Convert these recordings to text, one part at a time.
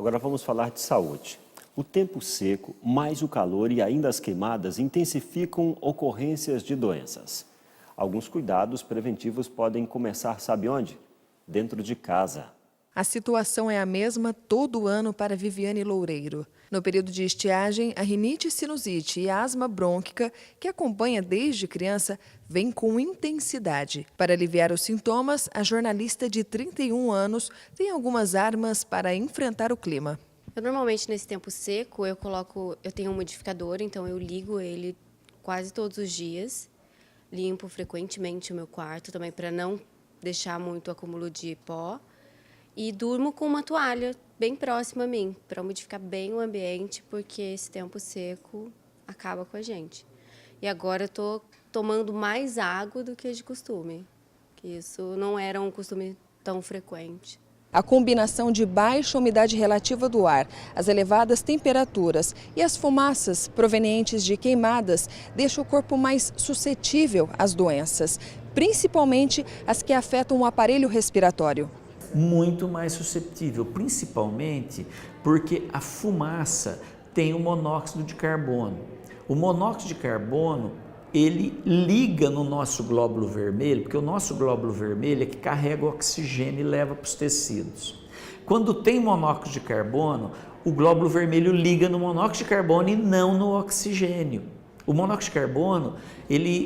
Agora vamos falar de saúde. O tempo seco, mais o calor e ainda as queimadas intensificam ocorrências de doenças. Alguns cuidados preventivos podem começar, sabe onde? Dentro de casa. A situação é a mesma todo ano para Viviane Loureiro. No período de estiagem, a rinite, sinusite e a asma brônquica, que acompanha desde criança, vem com intensidade. Para aliviar os sintomas, a jornalista de 31 anos tem algumas armas para enfrentar o clima. Eu normalmente nesse tempo seco eu tenho um umidificador, então eu ligo ele quase todos os dias. Limpo frequentemente o meu quarto também para não deixar muito acúmulo de pó. E durmo com uma toalha bem próxima a mim, para umidificar bem o ambiente, porque esse tempo seco acaba com a gente. E agora eu estou tomando mais água do que de costume, que isso não era um costume tão frequente. A combinação de baixa umidade relativa do ar, as elevadas temperaturas e as fumaças provenientes de queimadas deixa o corpo mais suscetível às doenças, principalmente as que afetam o aparelho respiratório. Muito mais suscetível, principalmente porque a fumaça tem o monóxido de carbono. O monóxido de carbono, ele liga no nosso glóbulo vermelho, porque o nosso glóbulo vermelho é que carrega o oxigênio e leva para os tecidos. Quando tem monóxido de carbono, o glóbulo vermelho liga no monóxido de carbono e não no oxigênio. O monóxido de carbono,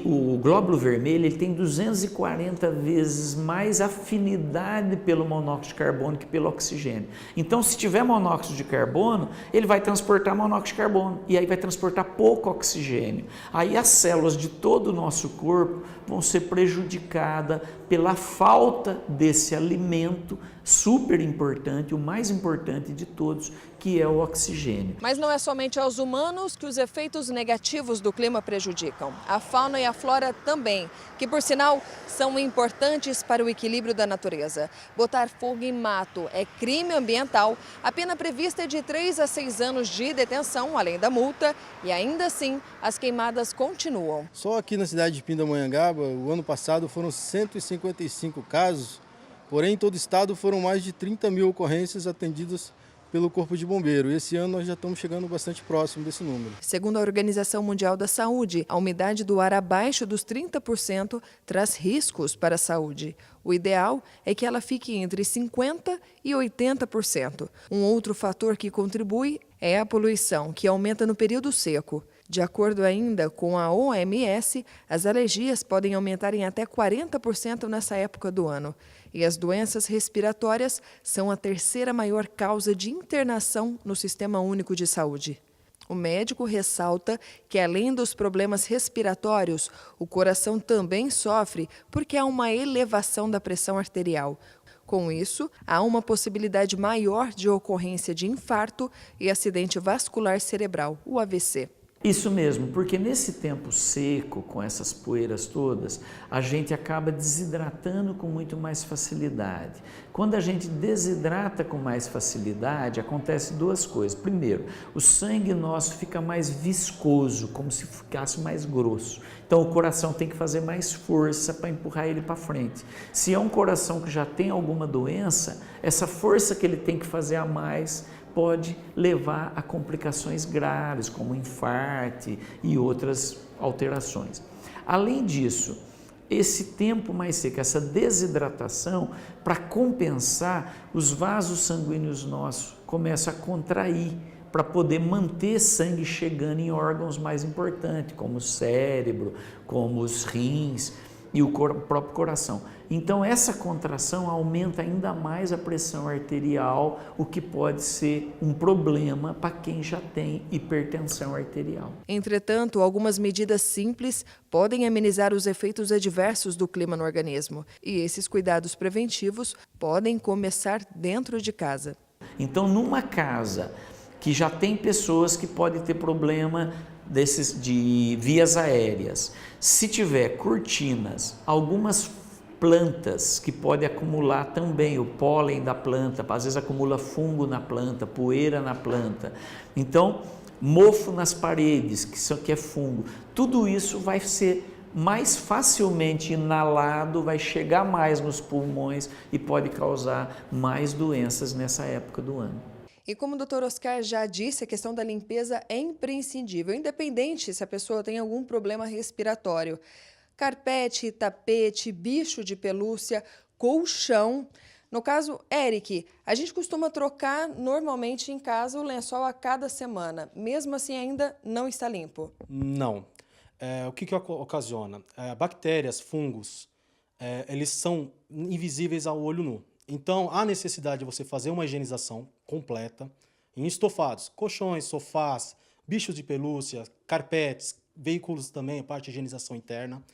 o glóbulo vermelho, ele tem 240 vezes mais afinidade pelo monóxido de carbono que pelo oxigênio. Então, se tiver monóxido de carbono, ele vai transportar monóxido de carbono e aí vai transportar pouco oxigênio. Aí as células de todo o nosso corpo vão ser prejudicadas pela falta desse alimento super importante, o mais importante de todos, que é o oxigênio. Mas não é somente aos humanos que os efeitos negativos do clima prejudicam. A fauna e a flora também, que por sinal são importantes para o equilíbrio da natureza. Botar fogo em mato é crime ambiental, a pena prevista é de 3 a 6 anos de detenção, além da multa, e ainda assim as queimadas continuam. Só aqui na cidade de Pindamonhangaba, o ano passado foram 155 casos, porém em todo o estado foram mais de 30 mil ocorrências atendidas pelo Corpo de Bombeiro. Esse ano nós já estamos chegando bastante próximo desse número. Segundo a Organização Mundial da Saúde, a umidade do ar abaixo dos 30% traz riscos para a saúde. O ideal é que ela fique entre 50% e 80%. Um outro fator que contribui é a poluição, que aumenta no período seco. De acordo ainda com a OMS, as alergias podem aumentar em até 40% nessa época do ano. E as doenças respiratórias são a terceira maior causa de internação no Sistema Único de Saúde. O médico ressalta que, além dos problemas respiratórios, o coração também sofre porque há uma elevação da pressão arterial. Com isso, há uma possibilidade maior de ocorrência de infarto e acidente vascular cerebral, o AVC. Isso mesmo, porque nesse tempo seco, com essas poeiras todas, a gente acaba desidratando com muito mais facilidade. Quando a gente desidrata com mais facilidade, acontece duas coisas. Primeiro, o sangue nosso fica mais viscoso, como se ficasse mais grosso. Então o coração tem que fazer mais força para empurrar ele para frente. Se é um coração que já tem alguma doença, essa força que ele tem que fazer a mais pode levar a complicações graves, como infarto e outras alterações. Além disso, esse tempo mais seco, essa desidratação, para compensar, os vasos sanguíneos nossos começam a contrair para poder manter sangue chegando em órgãos mais importantes, como o cérebro, como os rins e o próprio coração. Então essa contração aumenta ainda mais a pressão arterial, o que pode ser um problema para quem já tem hipertensão arterial. Entretanto, algumas medidas simples podem amenizar os efeitos adversos do clima no organismo. E esses cuidados preventivos podem começar dentro de casa. Então, numa casa que já tem pessoas que podem ter problema de vias aéreas, se tiver cortinas, algumas plantas que podem acumular também o pólen da planta, às vezes acumula fungo na planta, poeira na planta, então mofo nas paredes, que isso aqui é fungo, tudo isso vai ser mais facilmente inalado, vai chegar mais nos pulmões e pode causar mais doenças nessa época do ano. E como o Dr. Oscar já disse, a questão da limpeza é imprescindível, independente se a pessoa tem algum problema respiratório. Carpete, tapete, bicho de pelúcia, colchão. No caso, Eric, a gente costuma trocar normalmente em casa o lençol a cada semana. Mesmo assim, ainda não está limpo. Não. O que ocasiona? Bactérias, fungos, eles são invisíveis ao olho nu. Então, há necessidade de você fazer uma higienização completa em estofados, colchões, sofás, bichos de pelúcia, carpetes, veículos também, parte de higienização interna.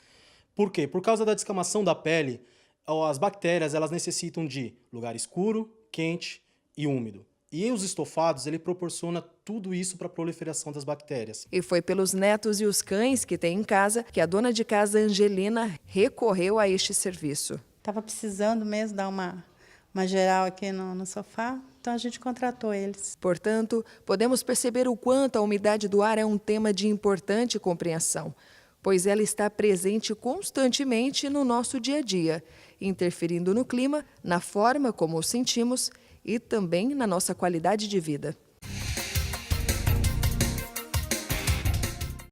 Por quê? Por causa da descamação da pele, as bactérias elas necessitam de lugar escuro, quente e úmido. E os estofados, ele proporciona tudo isso para a proliferação das bactérias. E foi pelos netos e os cães que tem em casa que a dona de casa Angelina recorreu a este serviço. Estava precisando mesmo dar uma geral aqui no sofá, então a gente contratou eles. Portanto, podemos perceber o quanto a umidade do ar é um tema de importante compreensão, pois ela está presente constantemente no nosso dia a dia, interferindo no clima, na forma como o sentimos e também na nossa qualidade de vida.